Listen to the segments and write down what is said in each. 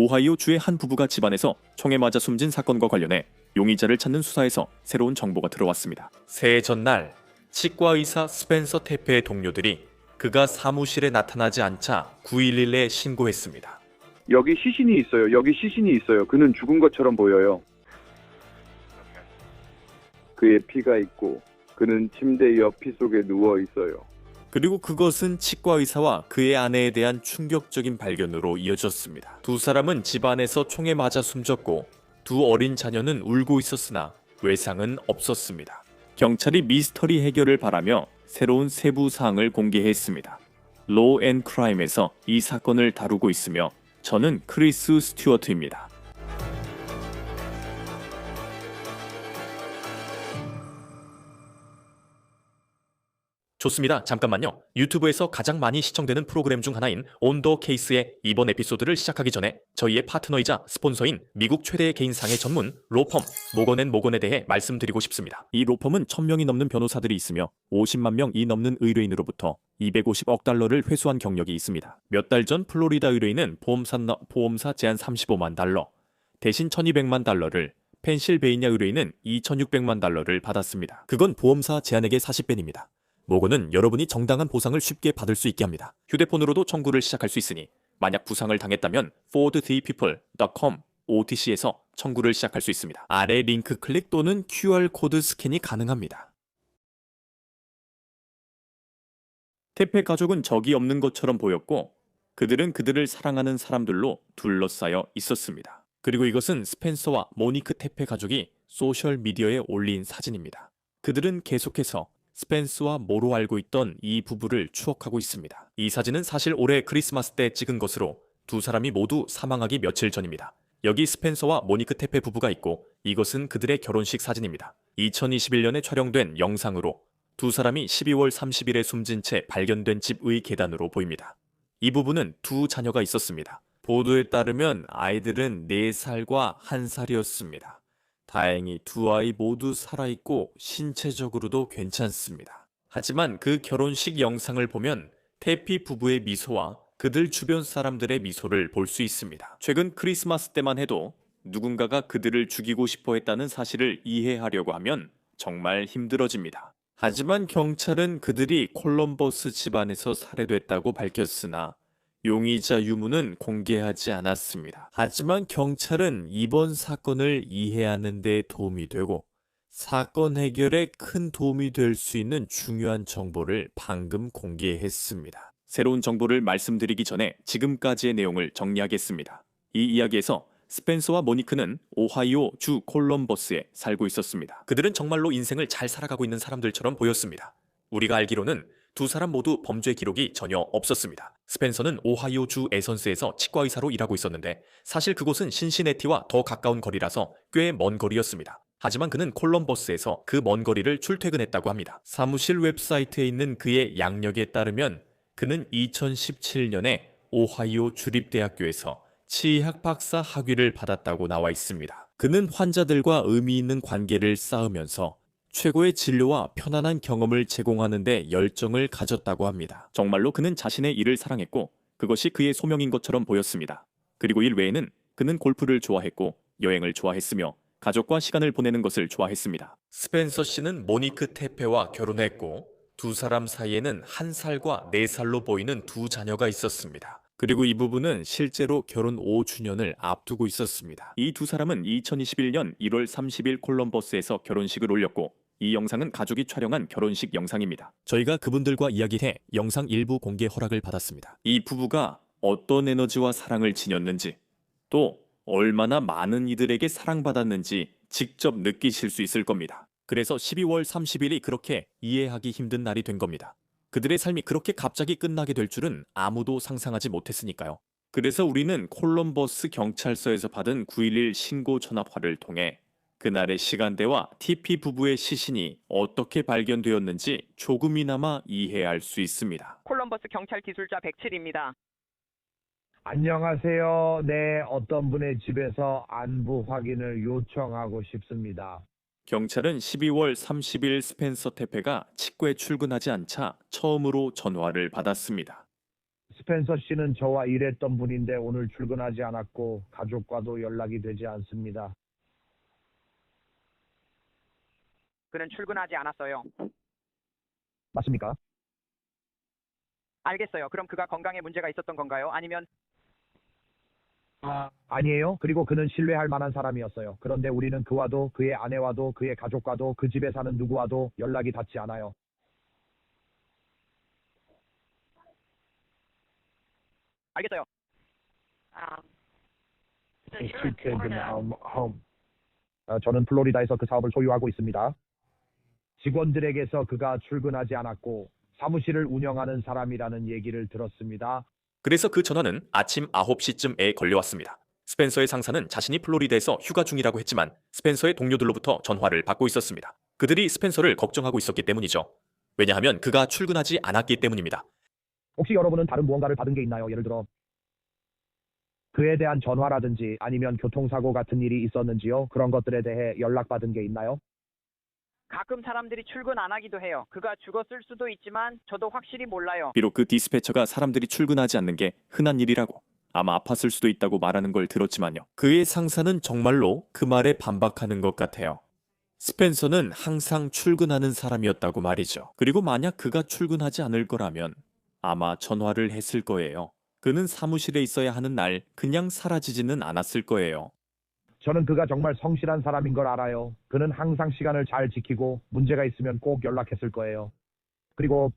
오하이오주의 한 부부가 집안에서 총에 맞아 숨진 사건과 관련해 용의자를 찾는 수사에서 새로운 정보가 들어왔습니다. 새해 전날 치과 의사 스펜서 테페의 동료들이 그가 사무실에 나타나지 않자 911에 신고했습니다. 여기 시신이 있어요. 여기 시신이 있어요. 그는 죽은 것처럼 보여요. 그의 피가 있고 그는 침대 옆 피 속에 누워 있어요. 그리고 그것은 치과 의사와 그의 아내에 대한 충격적인 발견으로 이어졌습니다. 두 사람은 집안에서 총에 맞아 숨졌고 두 어린 자녀는 울고 있었으나 외상은 없었습니다. 경찰이 미스터리 해결을 바라며 새로운 세부 사항을 공개했습니다. 로우 앤 크라임에서 이 사건을 다루고 있으며 저는 크리스 스튜어트입니다. 좋습니다. 잠깐만요. 유튜브에서 가장 많이 시청되는 프로그램 중 하나인 온 더 케이스의 이번 에피소드를 시작하기 전에 저희의 파트너이자 스폰서인 미국 최대의 개인상해 전문 로펌 모건앤모건에 대해 말씀드리고 싶습니다. 이 로펌은 1000명이 넘는 변호사들이 있으며 50만 명이 넘는 의뢰인으로부터 250억 달러를 회수한 경력이 있습니다. 몇 달 전 플로리다 의뢰인은 보험사 제한 35만 달러, 대신 1200만 달러를, 펜실베이니아 의뢰인은 2600만 달러를 받았습니다. 그건 보험사 제한액의 40배입니다. 모건은 여러분이 정당한 보상을 쉽게 받을 수 있게 합니다. 휴대폰으로도 청구를 시작할 수 있으니 만약 부상을 당했다면 forthepeople.com OTC에서 청구를 시작할 수 있습니다. 아래 링크 클릭 또는 QR코드 스캔이 가능합니다. 테페 가족은 적이 없는 것처럼 보였고 그들은 그들을 사랑하는 사람들로 둘러싸여 있었습니다. 그리고 이것은 스펜서와 모니크 테페 가족이 소셜미디어에 올린 사진입니다. 그들은 계속해서 스펜스와 모로 알고 있던 이 부부를 추억하고 있습니다. 이 사진은 사실 올해 크리스마스 때 찍은 것으로 두 사람이 모두 사망하기 며칠 전입니다. 여기 스펜서와 모니크 테페 부부가 있고 이것은 그들의 결혼식 사진입니다. 2021년에 촬영된 영상으로 두 사람이 12월 30일에 숨진 채 발견된 집의 계단으로 보입니다. 이 부부는 두 자녀가 있었습니다. 보도에 따르면 아이들은 4살과 1살이었습니다. 다행히 두 아이 모두 살아있고 신체적으로도 괜찮습니다. 하지만 그 결혼식 영상을 보면 테피 부부의 미소와 그들 주변 사람들의 미소를 볼 수 있습니다. 최근 크리스마스 때만 해도 누군가가 그들을 죽이고 싶어 했다는 사실을 이해하려고 하면 정말 힘들어집니다. 하지만 경찰은 그들이 콜럼버스 집안에서 살해됐다고 밝혔으나 용의자 유무는 공개하지 않았습니다. 하지만 경찰은 이번 사건을 이해하는 데 도움이 되고 사건 해결에 큰 도움이 될 수 있는 중요한 정보를 방금 공개했습니다. 새로운 정보를 말씀드리기 전에 지금까지의 내용을 정리하겠습니다. 이 이야기에서 스펜서와 모니크는 오하이오 주 콜럼버스에 살고 있었습니다. 그들은 정말로 인생을 잘 살아가고 있는 사람들처럼 보였습니다. 우리가 알기로는 두 사람 모두 범죄 기록이 전혀 없었습니다. 스펜서는 오하이오 주 에선스에서 치과 의사로 일하고 있었는데 사실 그곳은 신시내티와 더 가까운 거리라서 꽤 먼 거리였습니다. 하지만 그는 콜럼버스에서 그 먼 거리를 출퇴근했다고 합니다. 사무실 웹사이트에 있는 그의 양력에 따르면 그는 2017년에 오하이오 주립대학교에서 치의학 박사 학위를 받았다고 나와 있습니다. 그는 환자들과 의미 있는 관계를 쌓으면서 최고의 진료와 편안한 경험을 제공하는 데 열정을 가졌다고 합니다. 정말로 그는 자신의 일을 사랑했고 그것이 그의 소명인 것처럼 보였습니다. 그리고 일 외에는 그는 골프를 좋아했고 여행을 좋아했으며 가족과 시간을 보내는 것을 좋아했습니다. 스펜서 씨는 모니크 테페와 결혼했고 두 사람 사이에는 1살과 4살로 보이는 두 자녀가 있었습니다. 그리고 이 부부는 실제로 결혼 5주년을 앞두고 있었습니다. 이 두 사람은 2021년 1월 30일 콜럼버스에서 결혼식을 올렸고 이 영상은 가족이 촬영한 결혼식 영상입니다. 저희가 그분들과 이야기해 영상 일부 공개 허락을 받았습니다. 이 부부가 어떤 에너지와 사랑을 지녔는지 또 얼마나 많은 이들에게 사랑받았는지 직접 느끼실 수 있을 겁니다. 그래서 12월 30일이 그렇게 이해하기 힘든 날이 된 겁니다. 그들의 삶이 그렇게 갑자기 끝나게 될 줄은 아무도 상상하지 못했으니까요. 그래서 우리는 콜럼버스 경찰서에서 받은 911 신고 전화화를 통해 그날의 시간대와 TP 부부의 시신이 어떻게 발견되었는지 조금이나마 이해할 수 있습니다. 콜럼버스 경찰 기술자 107입니다. 안녕하세요. 네, 어떤 분의 집에서 안부 확인을 요청하고 싶습니다. 경찰은 12월 30일 스펜서 테페가 치과에 출근하지 않자 처음으로 전화를 받았습니다. 스펜서 씨는 저와 일했던 분인데 오늘 출근하지 않았고 가족과도 연락이 되지 않습니다. 그는 출근하지 않았어요. 맞습니까? 알겠어요. 그럼 그가 건강에 문제가 있었던 건가요? 아니면 아니에요. 그리고 그는 신뢰할 만한 사람이었어요. 그런데 우리는 그와도 그의 아내와도 그의 가족과도 그 집에 사는 누구와도 연락이 닿지 않아요. 알겠어요. 저는 플로리다에서 그 사업을 소유하고 있습니다. 직원들에게서 그가 출근하지 않았고 사무실을 운영하는 사람이라는 얘기를 들었습니다. 그래서 그 전화는 아침 9시쯤에 걸려왔습니다. 스펜서의 상사는 자신이 플로리다에서 휴가 중이라고 했지만 스펜서의 동료들로부터 전화를 받고 있었습니다. 그들이 스펜서를 걱정하고 있었기 때문이죠. 왜냐하면 그가 출근하지 않았기 때문입니다. 혹시 여러분은 다른 무언가를 받은 게 있나요? 예를 들어 그에 대한 전화라든지 아니면 교통사고 같은 일이 있었는지요? 그런 것들에 대해 연락받은 게 있나요? 가끔 사람들이 출근 안 하기도 해요. 그가 죽었을 수도 있지만 저도 확실히 몰라요. 비록 그 디스패처가 사람들이 출근하지 않는 게 흔한 일이라고 아마 아팠을 수도 있다고 말하는 걸 들었지만요. 그의 상사는 정말로 그 말에 반박하는 것 같아요. 스펜서는 항상 출근하는 사람이었다고 말이죠. 그리고 만약 그가 출근하지 않을 거라면 아마 전화를 했을 거예요. 그는 사무실에 있어야 하는 날 그냥 사라지지는 않았을 거예요. 저는 그가 정말 성실한 사람인 걸 알아요. 그는 항상 시간을 잘 지키고 문제가 있으면 꼭 연락했을 거예요. 그리고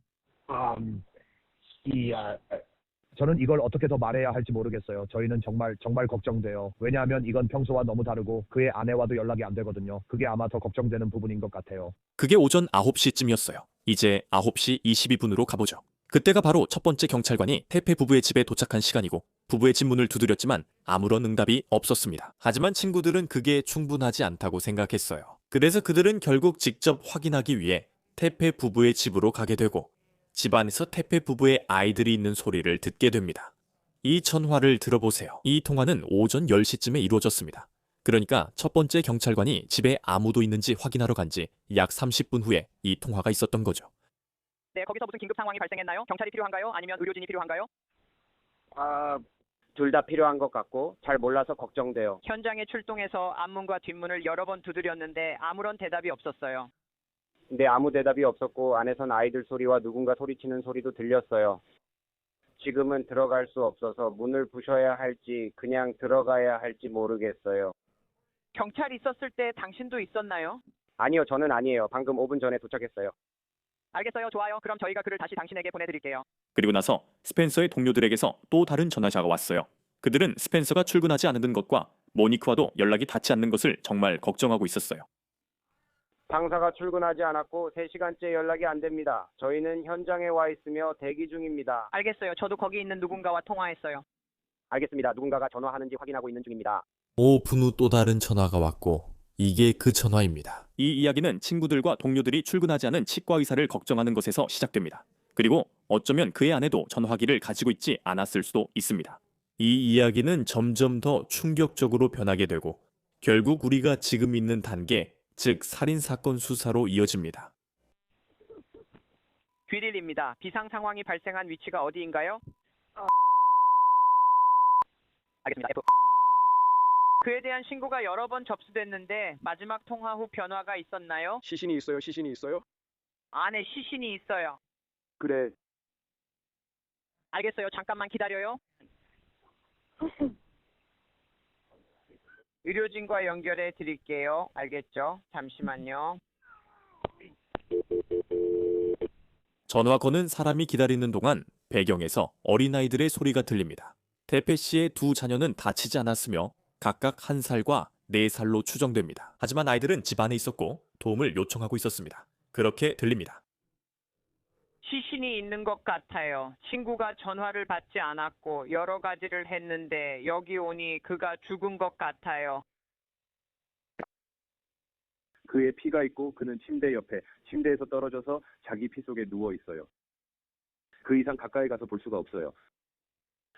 저는 이걸 어떻게 더 말해야 할지 모르겠어요. 저희는 정말 걱정돼요. 왜냐하면 이건 평소와 너무 다르고 그의 아내와도 연락이 안 되거든요. 그게 아마 더 걱정되는 부분인 것 같아요. 그게 오전 9시쯤이었어요. 이제 9시 22분으로 가보죠. 그때가 바로 첫 번째 경찰관이 태페 부부의 집에 도착한 시간이고 부부의 집 문을 두드렸지만 아무런 응답이 없었습니다. 하지만 친구들은 그게 충분하지 않다고 생각했어요. 그래서 그들은 결국 직접 확인하기 위해 태페 부부의 집으로 가게 되고 집안에서 태페 부부의 아이들이 있는 소리를 듣게 됩니다. 이 전화를 들어보세요. 이 통화는 오전 10시쯤에 이루어졌습니다. 그러니까 첫 번째 경찰관이 집에 아무도 있는지 확인하러 간 지 약 30분 후에 이 통화가 있었던 거죠. 네, 거기서 무슨 긴급 상황이 발생했나요? 경찰이 필요한가요? 아니면 의료진이 필요한가요? 둘 다 필요한 것 같고 잘 몰라서 걱정돼요. 현장에 출동해서 앞문과 뒷문을 여러 번 두드렸는데 아무런 대답이 없었어요. 근데 아무 대답이 없었고 안에선 아이들 소리와 누군가 소리치는 소리도 들렸어요. 지금은 들어갈 수 없어서 문을 부셔야 할지 그냥 들어가야 할지 모르겠어요. 경찰이 있었을 때 당신도 있었나요? 아니요, 저는 아니에요. 방금 5분 전에 도착했어요. 알겠어요. 좋아요. 그럼 저희가 그를 다시 당신에게 보내드릴게요. 그리고 나서 스펜서의 동료들에게서 또 다른 전화자가 왔어요. 그들은 스펜서가 출근하지 않는 것과 모니크와도 연락이 닿지 않는 것을 정말 걱정하고 있었어요. 상사가 출근하지 않았고 3시간째 연락이 안 됩니다. 저희는 현장에 와 있으며 대기 중입니다. 알겠어요. 저도 거기 있는 누군가와 통화했어요. 알겠습니다. 누군가가 전화하는지 확인하고 있는 중입니다. 5분 후 또 다른 전화가 왔고 이게 그 전화입니다. 이 이야기는 친구들과 동료들이 출근하지 않은 치과 의사를 걱정하는 것에서 시작됩니다. 그리고 어쩌면 그의 아내도 전화기를 가지고 있지 않았을 수도 있습니다. 이 이야기는 점점 더 충격적으로 변하게 되고 결국 우리가 지금 있는 단계, 즉 살인사건 수사로 이어집니다. 귀릴입니다. 비상 상황이 발생한 위치가 어디인가요? 알겠습니다. F. 그에 대한 신고가 여러 번 접수됐는데 마지막 통화 후 변화가 있었나요? 시신이 있어요. 시신이 있어요. 안에 시신이 있어요. 그래, 알겠어요. 잠깐만 기다려요. 의료진과 연결해 드릴게요. 알겠죠? 잠시만요. 전화 거는 사람이 기다리는 동안 배경에서 어린아이들의 소리가 들립니다. 태페 씨의 두 자녀는 다치지 않았으며 각각 1살과 4살로 추정됩니다. 하지만 아이들은 집 안에 있었고 도움을 요청하고 있었습니다. 그렇게 들립니다. 시신이 있는 것 같아요. 친구가 전화를 받지 않았고 여러 가지를 했는데 여기 오니 그가 죽은 것 같아요. 그의 피가 있고 그는 침대 옆에 침대에서 떨어져서 자기 피 속에 누워 있어요. 그 이상 가까이 가서 볼 수가 없어요.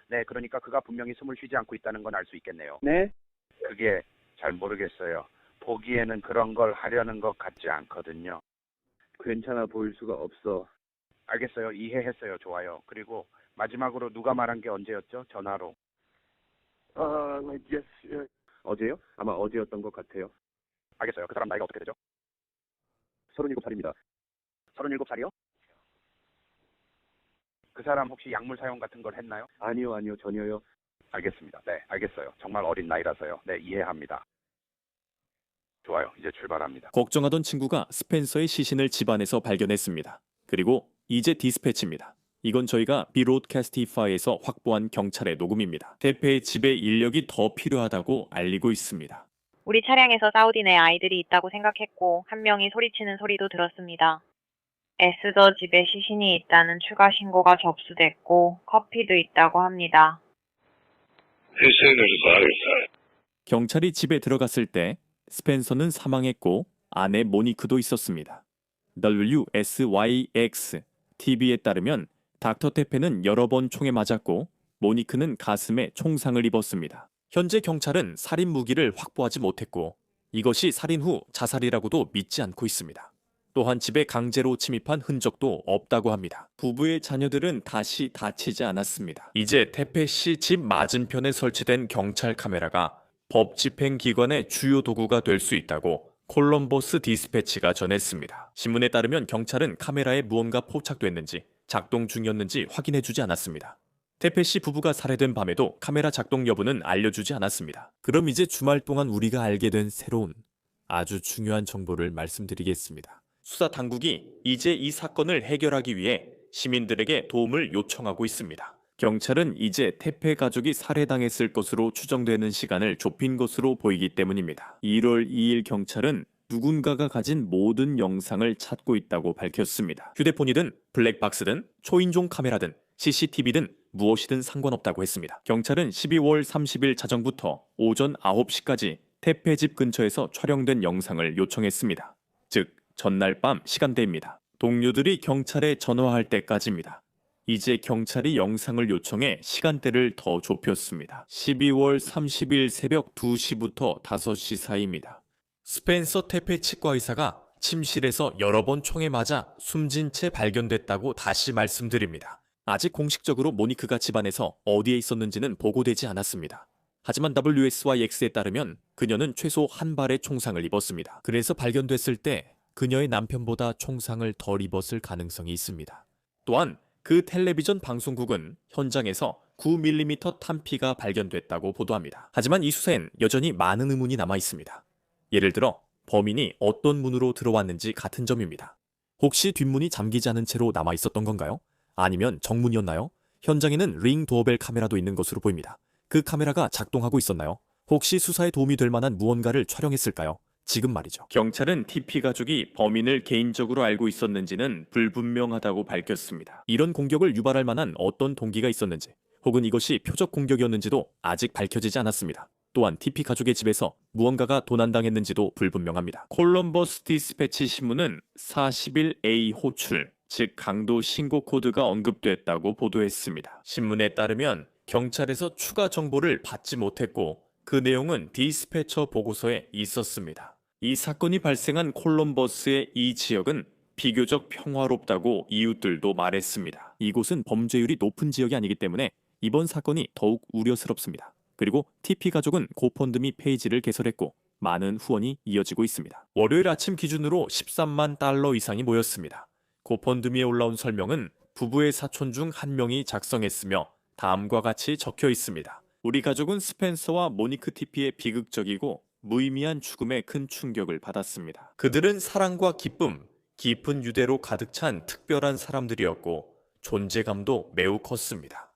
네, 그러니까 그가 분명히 숨을 쉬지 않고 있다는 건 알 수 있겠네요. 네? 그게 잘 모르겠어요. 보기에는 그런 걸 하려는 것 같지 않거든요. 괜찮아 보일 수가 없어. 알겠어요. 이해했어요. 좋아요. 그리고 마지막으로 누가 말한 게 언제였죠? 전화로. 어제요? 아마 어제였던 것 같아요. 알겠어요. 그 사람 나이가 어떻게 되죠? 37살입니다. 37살이요? 그 사람 혹시 약물 사용 같은 걸 했나요? 아니요, 전혀요. 알겠습니다. 네, 알겠어요. 정말 어린 나이라서요. 네, 이해합니다. 좋아요. 이제 출발합니다. 걱정하던 친구가 스펜서의 시신을 집안에서 발견했습니다. 그리고 이제 디스패치입니다. 이건 저희가 비로드캐스티파이에서 확보한 경찰의 녹음입니다. 테페의 집에 인력이 더 필요하다고 알리고 있습니다. 우리 차량에서 사우디 내 아이들이 있다고 생각했고 한 명이 소리치는 소리도 들었습니다. 에스더 집에 시신이 있다는 추가 신고가 접수됐고 커피도 있다고 합니다. 경찰이 집에 들어갔을 때 스펜서는 사망했고 아내 모니크도 있었습니다. WSYX TV에 따르면 닥터 테페는 여러 번 총에 맞았고 모니크는 가슴에 총상을 입었습니다. 현재 경찰은 살인 무기를 확보하지 못했고 이것이 살인 후 자살이라고도 믿지 않고 있습니다. 또한 집에 강제로 침입한 흔적도 없다고 합니다. 부부의 자녀들은 다시 다치지 않았습니다. 이제 테페 씨 집 맞은편에 설치된 경찰 카메라가 법 집행 기관의 주요 도구가 될 수 있다고 콜럼버스 디스패치가 전했습니다. 신문에 따르면 경찰은 카메라에 무언가 포착됐는지 작동 중이었는지 확인해주지 않았습니다. 테페 씨 부부가 살해된 밤에도 카메라 작동 여부는 알려주지 않았습니다. 그럼 이제 주말 동안 우리가 알게 된 새로운 아주 중요한 정보를 말씀드리겠습니다. 수사 당국이 이제 이 사건을 해결하기 위해 시민들에게 도움을 요청하고 있습니다. 경찰은 이제 테페 가족이 살해당했을 것으로 추정되는 시간을 좁힌 것으로 보이기 때문입니다. 1월 2일 경찰은 누군가가 가진 모든 영상을 찾고 있다고 밝혔습니다. 휴대폰이든 블랙박스든 초인종 카메라든 CCTV든 무엇이든 상관없다고 했습니다. 경찰은 12월 30일 자정부터 오전 9시까지 테페 집 근처에서 촬영된 영상을 요청했습니다. 즉 전날 밤 시간대입니다. 동료들이 경찰에 전화할 때까지입니다. 이제 경찰이 영상을 요청해 시간대를 더 좁혔습니다. 12월 30일 새벽 2시부터 5시 사이입니다. 스펜서 테페 치과의사가 침실에서 여러 번 총에 맞아 숨진 채 발견됐다고 다시 말씀드립니다. 아직 공식적으로 모니크가 집안에서 어디에 있었는지는 보고되지 않았습니다. 하지만 WSYX에 따르면 그녀는 최소 한 발의 총상을 입었습니다. 그래서 발견됐을 때 그녀의 남편보다 총상을 덜 입었을 가능성이 있습니다. 또한 그 텔레비전 방송국은 현장에서 9mm 탄피가 발견됐다고 보도합니다. 하지만 이 수사엔 여전히 많은 의문이 남아 있습니다. 예를 들어 범인이 어떤 문으로 들어왔는지 같은 점입니다. 혹시 뒷문이 잠기지 않은 채로 남아 있었던 건가요? 아니면 정문이었나요? 현장에는 링 도어벨 카메라도 있는 것으로 보입니다. 그 카메라가 작동하고 있었나요? 혹시 수사에 도움이 될 만한 무언가를 촬영했을까요? 지금 말이죠. 경찰은 TP 가족이 범인을 개인적으로 알고 있었는지는 불분명하다고 밝혔습니다. 이런 공격을 유발할 만한 어떤 동기가 있었는지 혹은 이것이 표적 공격이었는지도 아직 밝혀지지 않았습니다. 또한 TP 가족의 집에서 무언가가 도난당했는지도 불분명합니다. 콜럼버스 디스패치 신문은 41A 호출, 즉 강도 신고 코드가 언급됐다고 보도했습니다. 신문에 따르면 경찰에서 추가 정보를 받지 못했고 그 내용은 디스패처 보고서에 있었습니다. 이 사건이 발생한 콜럼버스의 이 지역은 비교적 평화롭다고 이웃들도 말했습니다. 이곳은 범죄율이 높은 지역이 아니기 때문에 이번 사건이 더욱 우려스럽습니다. 그리고 TP 가족은 고펀드미 페이지를 개설했고 많은 후원이 이어지고 있습니다. 월요일 아침 기준으로 13만 달러 이상이 모였습니다. 고펀드미에 올라온 설명은 부부의 사촌 중 한 명이 작성했으며 다음과 같이 적혀 있습니다. 우리 가족은 스펜서와 모니크 TP의 비극적이고 무의미한 죽음에 큰 충격을 받았습니다. 그들은 사랑과 기쁨, 깊은 유대로 가득 찬 특별한 사람들이었고 존재감도 매우 컸습니다.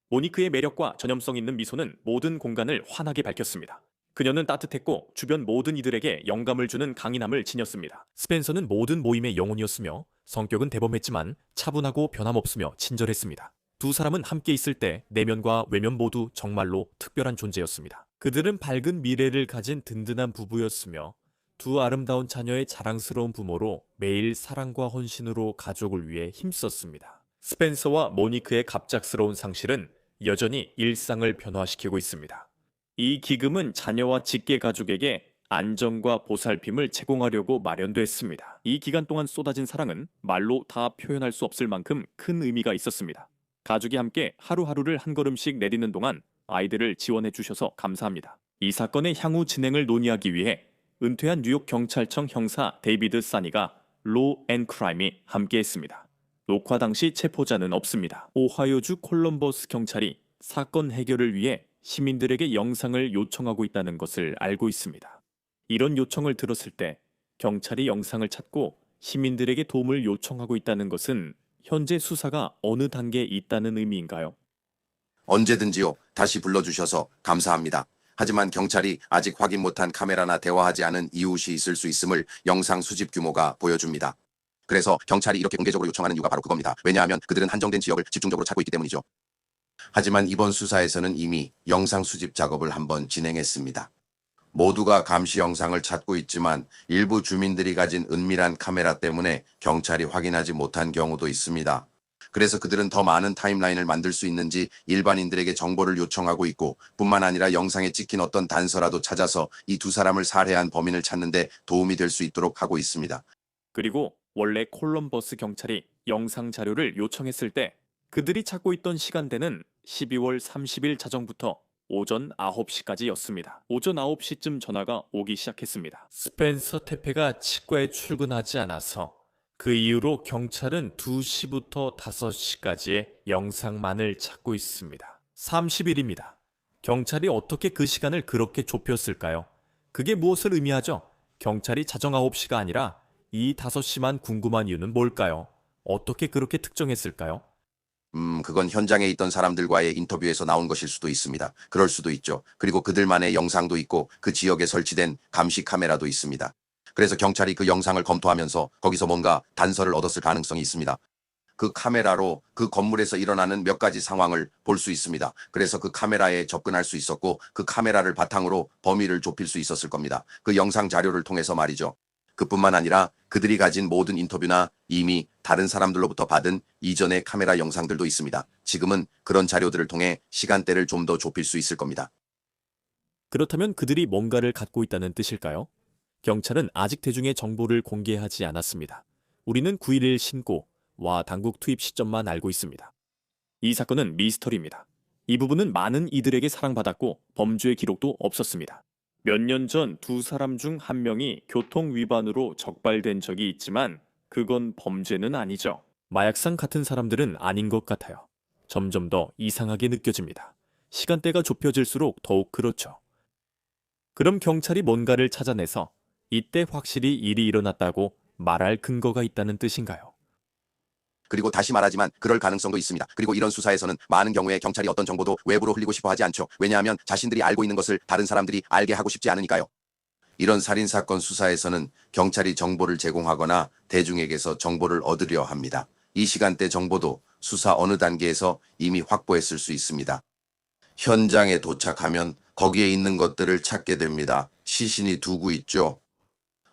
모니크의 매력과 전염성 있는 미소는 모든 공간을 환하게 밝혔습니다. 그녀는 따뜻했고 주변 모든 이들에게 영감을 주는 강인함을 지녔습니다. 스펜서는 모든 모임의 영혼이었으며 성격은 대범했지만 차분하고 변함없으며 친절했습니다. 두 사람은 함께 있을 때 내면과 외면 모두 정말로 특별한 존재였습니다. 그들은 밝은 미래를 가진 든든한 부부였으며 두 아름다운 자녀의 자랑스러운 부모로 매일 사랑과 헌신으로 가족을 위해 힘썼습니다. 스펜서와 모니크의 갑작스러운 상실은 여전히 일상을 변화시키고 있습니다. 이 기금은 자녀와 직계 가족에게 안정과 보살핌을 제공하려고 마련됐습니다. 이 기간 동안 쏟아진 사랑은 말로 다 표현할 수 없을 만큼 큰 의미가 있었습니다. 가족이 함께 하루하루를 한 걸음씩 내딛는 동안 아이들을 지원해 주셔서 감사합니다. 이 사건의 향후 진행을 논의하기 위해 은퇴한 뉴욕 경찰청 형사 데이비드 사니가 로 앤 크라임이 함께했습니다. 녹화 당시 체포자는 없습니다. 오하이오주 콜럼버스 경찰이 사건 해결을 위해 시민들에게 영상을 요청하고 있다는 것을 알고 있습니다. 이런 요청을 들었을 때 경찰이 영상을 찾고 시민들에게 도움을 요청하고 있다는 것은 현재 수사가 어느 단계에 있다는 의미인가요? 언제든지요. 다시 불러주셔서 감사합니다. 하지만 경찰이 아직 확인 못한 카메라나 대화하지 않은 이웃이 있을 수 있음을 영상 수집 규모가 보여줍니다. 그래서 경찰이 이렇게 공개적으로 요청하는 이유가 바로 그겁니다. 왜냐하면 그들은 한정된 지역을 집중적으로 찾고 있기 때문이죠. 하지만 이번 수사에서는 이미 영상 수집 작업을 한번 진행했습니다. 모두가 감시 영상을 찾고 있지만 일부 주민들이 가진 은밀한 카메라 때문에 경찰이 확인하지 못한 경우도 있습니다. 그래서 그들은 더 많은 타임라인을 만들 수 있는지 일반인들에게 정보를 요청하고 있고, 뿐만 아니라 영상에 찍힌 어떤 단서라도 찾아서 이 두 사람을 살해한 범인을 찾는 데 도움이 될 수 있도록 하고 있습니다. 그리고 원래 콜럼버스 경찰이 영상 자료를 요청했을 때 그들이 찾고 있던 시간대는 12월 30일 자정부터 오전 9시까지였습니다. 오전 9시쯤 전화가 오기 시작했습니다. 스펜서 테페가 치과에 출근하지 않아서 그 이후로 경찰은 2시부터 5시까지의 영상만을 찾고 있습니다. 30일입니다. 경찰이 어떻게 그 시간을 그렇게 좁혔을까요? 그게 무엇을 의미하죠? 경찰이 자정 9시가 아니라 이 5시만 궁금한 이유는 뭘까요? 어떻게 그렇게 특정했을까요? 그건 현장에 있던 사람들과의 인터뷰에서 나온 것일 수도 있습니다. 그럴 수도 있죠. 그리고 그들만의 영상도 있고 그 지역에 설치된 감시 카메라도 있습니다. 그래서 경찰이 그 영상을 검토하면서 거기서 뭔가 단서를 얻었을 가능성이 있습니다. 그 카메라로 그 건물에서 일어나는 몇 가지 상황을 볼 수 있습니다. 그래서 그 카메라에 접근할 수 있었고 그 카메라를 바탕으로 범위를 좁힐 수 있었을 겁니다. 그 영상 자료를 통해서 말이죠. 그뿐만 아니라 그들이 가진 모든 인터뷰나 이미 다른 사람들로부터 받은 이전의 카메라 영상들도 있습니다. 지금은 그런 자료들을 통해 시간대를 좀 더 좁힐 수 있을 겁니다. 그렇다면 그들이 뭔가를 갖고 있다는 뜻일까요? 경찰은 아직 대중의 정보를 공개하지 않았습니다. 우리는 9.11 신고와 당국 투입 시점만 알고 있습니다. 이 사건은 미스터리입니다. 이 부분은 많은 이들에게 사랑받았고 범죄의 기록도 없었습니다. 몇 년 전 두 사람 중 한 명이 교통 위반으로 적발된 적이 있지만 그건 범죄는 아니죠. 마약상 같은 사람들은 아닌 것 같아요. 점점 더 이상하게 느껴집니다. 시간대가 좁혀질수록 더욱 그렇죠. 그럼 경찰이 뭔가를 찾아내서 이때 확실히 일이 일어났다고 말할 근거가 있다는 뜻인가요? 그리고 다시 말하지만 그럴 가능성도 있습니다. 그리고 이런 수사에서는 많은 경우에 경찰이 어떤 정보도 외부로 흘리고 싶어 하지 않죠. 왜냐하면 자신들이 알고 있는 것을 다른 사람들이 알게 하고 싶지 않으니까요. 이런 살인사건 수사에서는 경찰이 정보를 제공하거나 대중에게서 정보를 얻으려 합니다. 이 시간대 정보도 수사 어느 단계에서 이미 확보했을 수 있습니다. 현장에 도착하면 거기에 있는 것들을 찾게 됩니다. 시신이 두고 있죠.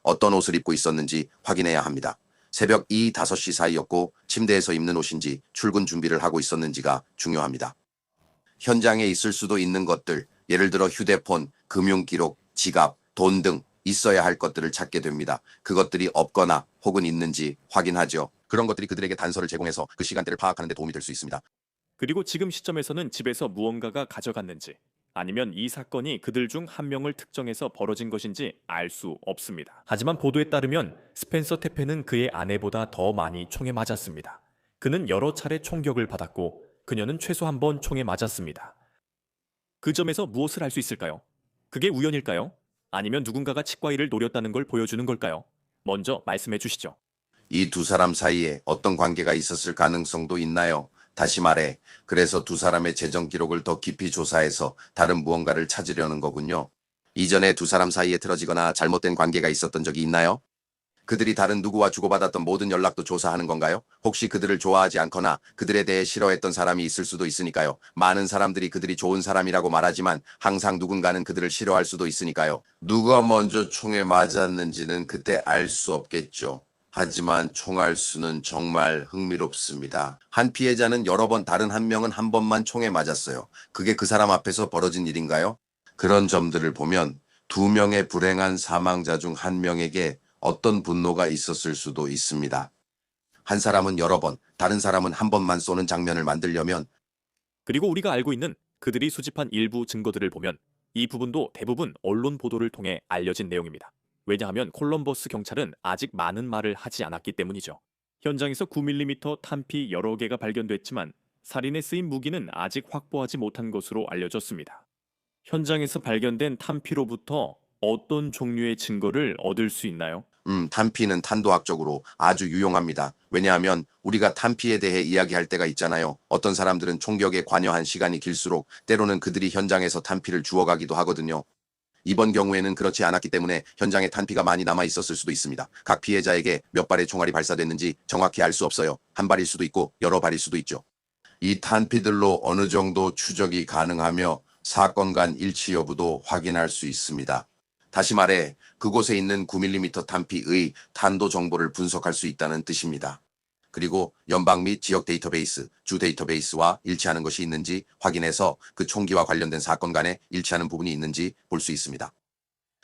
어떤 옷을 입고 있었는지 확인해야 합니다. 새벽 2, 5시 사이였고 침대에서 입는 옷인지 출근 준비를 하고 있었는지가 중요합니다. 현장에 있을 수도 있는 것들, 예를 들어 휴대폰, 금융기록, 지갑, 돈 등 있어야 할 것들을 찾게 됩니다. 그것들이 없거나 혹은 있는지 확인하죠. 그런 것들이 그들에게 단서를 제공해서 그 시간대를 파악하는 데 도움이 될 수 있습니다. 그리고 지금 시점에서는 집에서 무언가가 가져갔는지 아니면 이 사건이 그들 중 한 명을 특정해서 벌어진 것인지 알 수 없습니다. 하지만 보도에 따르면 스펜서 테페는 그의 아내보다 더 많이 총에 맞았습니다. 그는 여러 차례 총격을 받았고 그녀는 최소 한 번 총에 맞았습니다. 그 점에서 무엇을 알 수 있을까요? 그게 우연일까요? 아니면 누군가가 치과의를 노렸다는 걸 보여주는 걸까요? 먼저 말씀해 주시죠. 이 두 사람 사이에 어떤 관계가 있었을 가능성도 있나요? 다시 말해, 그래서 두 사람의 재정 기록을 더 깊이 조사해서 다른 무언가를 찾으려는 거군요. 이전에 두 사람 사이에 틀어지거나 잘못된 관계가 있었던 적이 있나요? 그들이 다른 누구와 주고받았던 모든 연락도 조사하는 건가요? 혹시 그들을 좋아하지 않거나 그들에 대해 싫어했던 사람이 있을 수도 있으니까요. 많은 사람들이 그들이 좋은 사람이라고 말하지만 항상 누군가는 그들을 싫어할 수도 있으니까요. 누가 먼저 총에 맞았는지는 그때 알 수 없겠죠. 하지만 총알 수는 정말 흥미롭습니다. 한 피해자는 여러 번, 다른 한 명은 한 번만 총에 맞았어요. 그게 그 사람 앞에서 벌어진 일인가요? 그런 점들을 보면 두 명의 불행한 사망자 중 한 명에게 어떤 분노가 있었을 수도 있습니다. 한 사람은 여러 번, 다른 사람은 한 번만 쏘는 장면을 만들려면 그리고 우리가 알고 있는 그들이 수집한 일부 증거들을 보면 이 부분도 대부분 언론 보도를 통해 알려진 내용입니다. 왜냐하면 콜럼버스 경찰은 아직 많은 말을 하지 않았기 때문이죠. 현장에서 9mm 탄피 여러 개가 발견됐지만 살인에 쓰인 무기는 아직 확보하지 못한 것으로 알려졌습니다. 현장에서 발견된 탄피로부터 어떤 종류의 증거를 얻을 수 있나요? 탄피는 탄도학적으로 아주 유용합니다. 왜냐하면 우리가 탄피에 대해 이야기할 때가 있잖아요. 어떤 사람들은 총격에 관여한 시간이 길수록 때로는 그들이 현장에서 탄피를 주워가기도 하거든요. 이번 경우에는 그렇지 않았기 때문에 현장에 탄피가 많이 남아 있었을 수도 있습니다. 각 피해자에게 몇 발의 총알이 발사됐는지 정확히 알 수 없어요. 한 발일 수도 있고 여러 발일 수도 있죠. 이 탄피들로 어느 정도 추적이 가능하며 사건 간 일치 여부도 확인할 수 있습니다. 다시 말해 그곳에 있는 9mm 탄피의 탄도 정보를 분석할 수 있다는 뜻입니다. 그리고 연방 및 지역 데이터베이스, 주 데이터베이스와 일치하는 것이 있는지 확인해서 그 총기와 관련된 사건 간에 일치하는 부분이 있는지 볼 수 있습니다.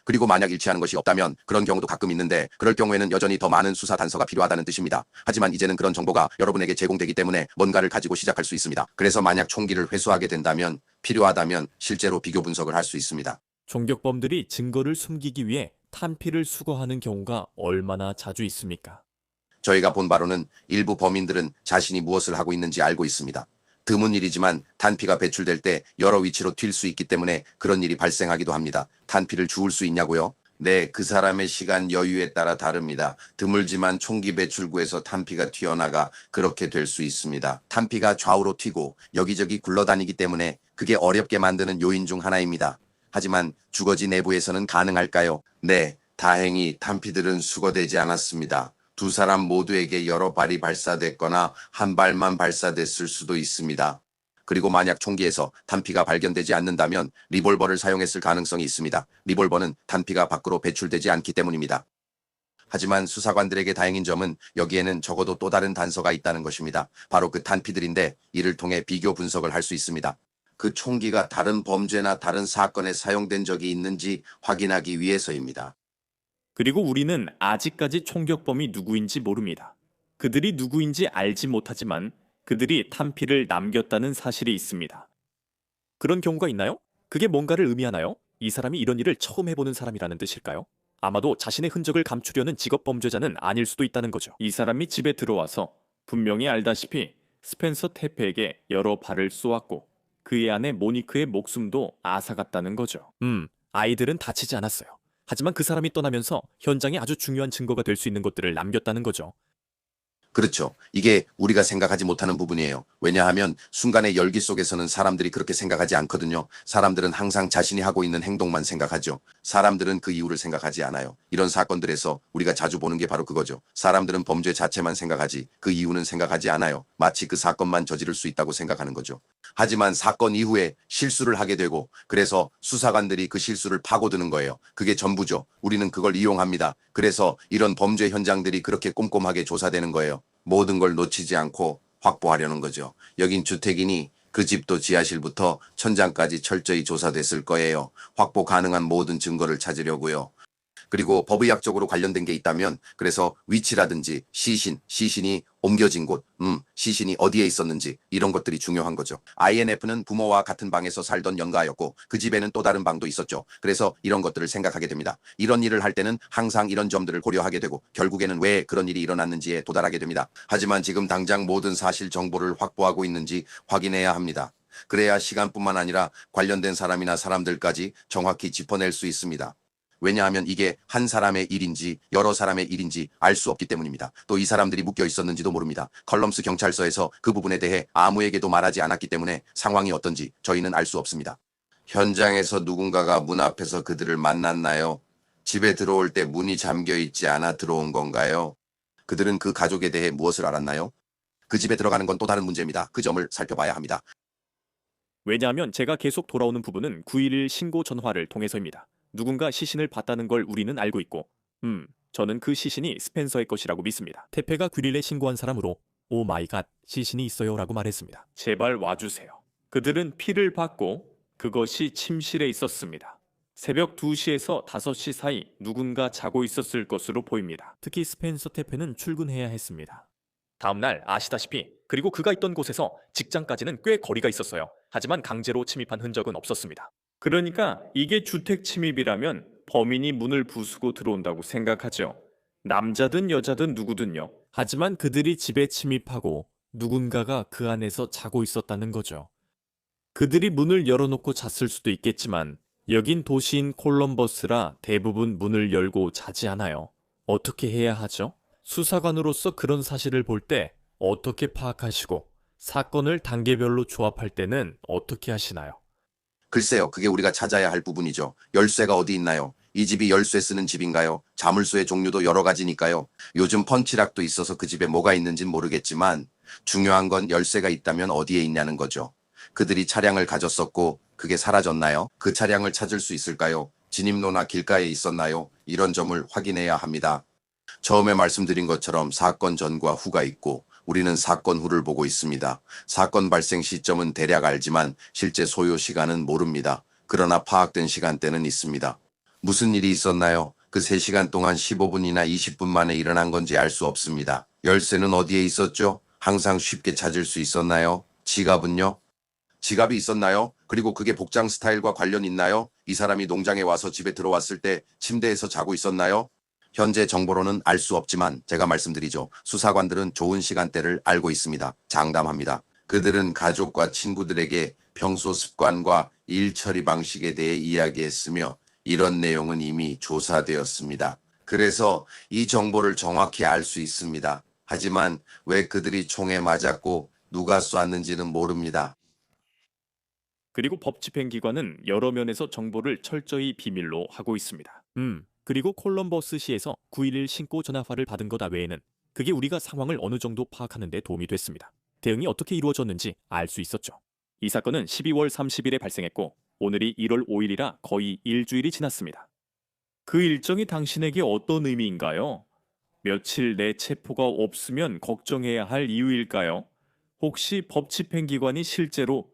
그리고 만약 일치하는 것이 없다면 그런 경우도 가끔 있는데 그럴 경우에는 여전히 더 많은 수사 단서가 필요하다는 뜻입니다. 하지만 이제는 그런 정보가 여러분에게 제공되기 때문에 뭔가를 가지고 시작할 수 있습니다. 그래서 만약 총기를 회수하게 된다면 필요하다면 실제로 비교 분석을 할 수 있습니다. 총격범들이 증거를 숨기기 위해 탄피를 수거하는 경우가 얼마나 자주 있습니까? 저희가 본 바로는 일부 범인들은 자신이 무엇을 하고 있는지 알고 있습니다. 드문 일이지만 탄피가 배출될 때 여러 위치로 튈 수 있기 때문에 그런 일이 발생하기도 합니다. 탄피를 주울 수 있냐고요? 네, 그 사람의 시간 여유에 따라 다릅니다. 드물지만 총기 배출구에서 탄피가 튀어나가 그렇게 될 수 있습니다. 탄피가 좌우로 튀고 여기저기 굴러다니기 때문에 그게 어렵게 만드는 요인 중 하나입니다. 하지만 주거지 내부에서는 가능할까요? 네, 다행히 탄피들은 수거되지 않았습니다. 두 사람 모두에게 여러 발이 발사됐거나 한 발만 발사됐을 수도 있습니다. 그리고 만약 총기에서 탄피가 발견되지 않는다면 리볼버를 사용했을 가능성이 있습니다. 리볼버는 탄피가 밖으로 배출되지 않기 때문입니다. 하지만 수사관들에게 다행인 점은 여기에는 적어도 또 다른 단서가 있다는 것입니다. 바로 그 탄피들인데 이를 통해 비교 분석을 할 수 있습니다. 그 총기가 다른 범죄나 다른 사건에 사용된 적이 있는지 확인하기 위해서입니다. 그리고 우리는 아직까지 총격범이 누구인지 모릅니다. 그들이 누구인지 알지 못하지만 그들이 탄피를 남겼다는 사실이 있습니다. 그런 경우가 있나요? 그게 뭔가를 의미하나요? 이 사람이 이런 일을 처음 해보는 사람이라는 뜻일까요? 아마도 자신의 흔적을 감추려는 직업범죄자는 아닐 수도 있다는 거죠. 이 사람이 집에 들어와서 분명히 알다시피 스펜서 테페에게 여러 발을 쏘았고 그의 아내 모니크의 목숨도 앗아갔다는 거죠. 아이들은 다치지 않았어요. 하지만 그 사람이 떠나면서 현장에 아주 중요한 증거가 될 수 있는 것들을 남겼다는 거죠. 그렇죠. 이게 우리가 생각하지 못하는 부분이에요. 왜냐하면 순간의 열기 속에서는 사람들이 그렇게 생각하지 않거든요. 사람들은 항상 자신이 하고 있는 행동만 생각하죠. 사람들은 그 이유를 생각하지 않아요. 이런 사건들에서 우리가 자주 보는 게 바로 그거죠. 사람들은 범죄 자체만 생각하지 그 이유는 생각하지 않아요. 마치 그 사건만 저지를 수 있다고 생각하는 거죠. 하지만 사건 이후에 실수를 하게 되고 그래서 수사관들이 그 실수를 파고드는 거예요. 그게 전부죠. 우리는 그걸 이용합니다. 그래서 이런 범죄 현장들이 그렇게 꼼꼼하게 조사되는 거예요. 모든 걸 놓치지 않고 확보하려는 거죠. 여긴 주택이니 그 집도 지하실부터 천장까지 철저히 조사됐을 거예요. 확보 가능한 모든 증거를 찾으려고요. 그리고 법의학적으로 관련된 게 있다면 그래서 위치라든지 시신이 옮겨진 곳, 시신이 어디에 있었는지 이런 것들이 중요한 거죠. INF는 부모와 같은 방에서 살던 연가였고 그 집에는 또 다른 방도 있었죠. 그래서 이런 것들을 생각하게 됩니다. 이런 일을 할 때는 항상 이런 점들을 고려하게 되고 결국에는 왜 그런 일이 일어났는지에 도달하게 됩니다. 하지만 지금 당장 모든 사실 정보를 확보하고 있는지 확인해야 합니다. 그래야 시간뿐만 아니라 관련된 사람이나 사람들까지 정확히 짚어낼 수 있습니다. 왜냐하면 이게 한 사람의 일인지 여러 사람의 일인지 알 수 없기 때문입니다. 또 이 사람들이 묶여 있었는지도 모릅니다. 컬럼스 경찰서에서 그 부분에 대해 아무에게도 말하지 않았기 때문에 상황이 어떤지 저희는 알 수 없습니다. 현장에서 누군가가 문 앞에서 그들을 만났나요? 집에 들어올 때 문이 잠겨 있지 않아 들어온 건가요? 그들은 그 가족에 대해 무엇을 알았나요? 그 집에 들어가는 건 또 다른 문제입니다. 그 점을 살펴봐야 합니다. 왜냐하면 제가 계속 돌아오는 부분은 911 신고 전화를 통해서입니다. 누군가 시신을 봤다는 걸 우리는 알고 있고 저는 그 시신이 스펜서의 것이라고 믿습니다. 테페가 911에 신고한 사람으로 오 마이 갓 시신이 있어요 라고 말했습니다. 제발 와주세요. 그들은 피를 봤고 그것이 침실에 있었습니다. 새벽 2시에서 5시 사이 누군가 자고 있었을 것으로 보입니다. 특히 스펜서 테페는 출근해야 했습니다. 다음날 아시다시피 그리고 그가 있던 곳에서 직장까지는 꽤 거리가 있었어요. 하지만 강제로 침입한 흔적은 없었습니다. 그러니까 이게 주택 침입이라면 범인이 문을 부수고 들어온다고 생각하죠. 남자든 여자든 누구든요. 하지만 그들이 집에 침입하고 누군가가 그 안에서 자고 있었다는 거죠. 그들이 문을 열어놓고 잤을 수도 있겠지만 여긴 도시인 콜럼버스라 대부분 문을 열고 자지 않아요. 어떻게 해야 하죠? 수사관으로서 그런 사실을 볼 때 어떻게 파악하시고 사건을 단계별로 조합할 때는 어떻게 하시나요? 글쎄요, 그게 우리가 찾아야 할 부분이죠. 열쇠가 어디 있나요? 이 집이 열쇠 쓰는 집인가요? 자물쇠의 종류도 여러 가지니까요. 요즘 펀치락도 있어서 그 집에 뭐가 있는진 모르겠지만 중요한 건 열쇠가 있다면 어디에 있냐는 거죠. 그들이 차량을 가졌었고 그게 사라졌나요? 그 차량을 찾을 수 있을까요? 진입로나 길가에 있었나요? 이런 점을 확인해야 합니다. 처음에 말씀드린 것처럼 사건 전과 후가 있고 우리는 사건 후를 보고 있습니다. 사건 발생 시점은 대략 알지만 실제 소요 시간은 모릅니다. 그러나 파악된 시간대는 있습니다. 무슨 일이 있었나요? 그 3시간 동안 15분이나 20분 만에 일어난 건지 알 수 없습니다. 열쇠는 어디에 있었죠? 항상 쉽게 찾을 수 있었나요? 지갑은요? 지갑이 있었나요? 그리고 그게 복장 스타일과 관련 있나요? 이 사람이 농장에 와서 집에 들어왔을 때 침대에서 자고 있었나요? 현재 정보로는 알 수 없지만 제가 말씀드리죠. 수사관들은 좋은 시간대를 알고 있습니다. 장담합니다. 그들은 가족과 친구들에게 평소 습관과 일 처리 방식에 대해 이야기했으며 이런 내용은 이미 조사되었습니다. 그래서 이 정보를 정확히 알 수 있습니다. 하지만 왜 그들이 총에 맞았고 누가 쐈는지는 모릅니다. 그리고 법 집행기관은 여러 면에서 정보를 철저히 비밀로 하고 있습니다. 그리고 콜럼버스시에서 911 신고 전화화를 받은 것 외에는 그게 우리가 상황을 어느 정도 파악하는 데 도움이 됐습니다. 대응이 어떻게 이루어졌는지 알 수 있었죠. 이 사건은 12월 30일에 발생했고 오늘이 1월 5일이라 거의 일주일이 지났습니다. 그 일정이 당신에게 어떤 의미인가요? 며칠 내 체포가 없으면 걱정해야 할 이유일까요? 혹시 법 집행기관이 실제로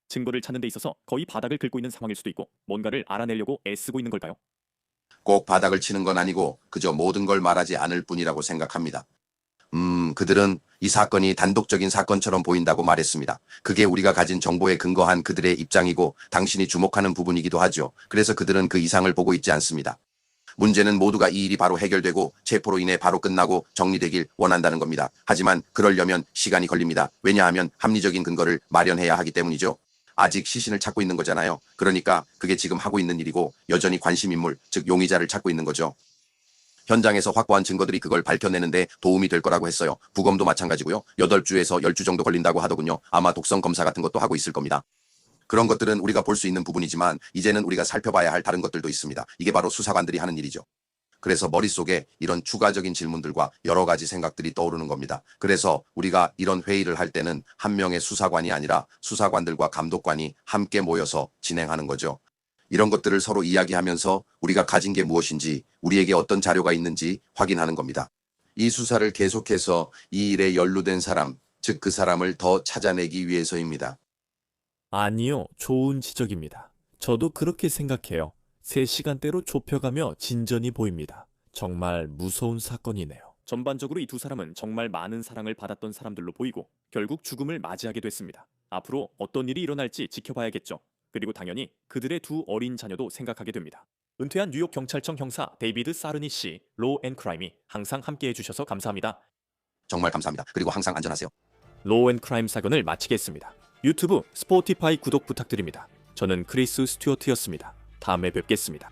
증거를 찾는 데 있어서 거의 바닥을 긁고 있는 상황일 수도 있고 뭔가를 알아내려고 애쓰고 있는 걸까요? 꼭 바닥을 치는 건 아니고 그저 모든 걸 말하지 않을 뿐이라고 생각합니다. 그들은 이 사건이 단독적인 사건처럼 보인다고 말했습니다. 그게 우리가 가진 정보에 근거한 그들의 입장이고 당신이 주목하는 부분이기도 하죠. 그래서 그들은 그 이상을 보고 있지 않습니다. 문제는 모두가 이 일이 바로 해결되고 체포로 인해 바로 끝나고 정리되길 원한다는 겁니다. 하지만 그러려면 시간이 걸립니다. 왜냐하면 합리적인 근거를 마련해야 하기 때문이죠. 아직 시신을 찾고 있는 거잖아요. 그러니까 그게 지금 하고 있는 일이고 여전히 관심 인물, 즉 용의자를 찾고 있는 거죠. 현장에서 확보한 증거들이 그걸 밝혀내는데 도움이 될 거라고 했어요. 부검도 마찬가지고요. 8주에서 10주 정도 걸린다고 하더군요. 아마 독성 검사 같은 것도 하고 있을 겁니다. 그런 것들은 우리가 볼 수 있는 부분이지만 이제는 우리가 살펴봐야 할 다른 것들도 있습니다. 이게 바로 수사관들이 하는 일이죠. 그래서 머릿속에 이런 추가적인 질문들과 여러 가지 생각들이 떠오르는 겁니다. 그래서 우리가 이런 회의를 할 때는 한 명의 수사관이 아니라 수사관들과 감독관이 함께 모여서 진행하는 거죠. 이런 것들을 서로 이야기하면서 우리가 가진 게 무엇인지, 우리에게 어떤 자료가 있는지 확인하는 겁니다. 이 수사를 계속해서 이 일에 연루된 사람, 즉 그 사람을 더 찾아내기 위해서입니다. 아니요, 좋은 지적입니다. 저도 그렇게 생각해요. 3시간대로 좁혀가며 진전이 보입니다. 정말 무서운 사건이네요. 전반적으로 이 두 사람은 정말 많은 사랑을 받았던 사람들로 보이고 결국 죽음을 맞이하게 됐습니다. 앞으로 어떤 일이 일어날지 지켜봐야겠죠. 그리고 당연히 그들의 두 어린 자녀도 생각하게 됩니다. 은퇴한 뉴욕 경찰청 형사 데이비드 사르니 씨, 로우 앤 크라임이 항상 함께해 주셔서 감사합니다. 정말 감사합니다. 그리고 항상 안전하세요. 로우 앤 크라임 사건을 마치겠습니다. 유튜브, 스포티파이 구독 부탁드립니다. 저는 크리스 스튜어트였습니다. 다음에 뵙겠습니다.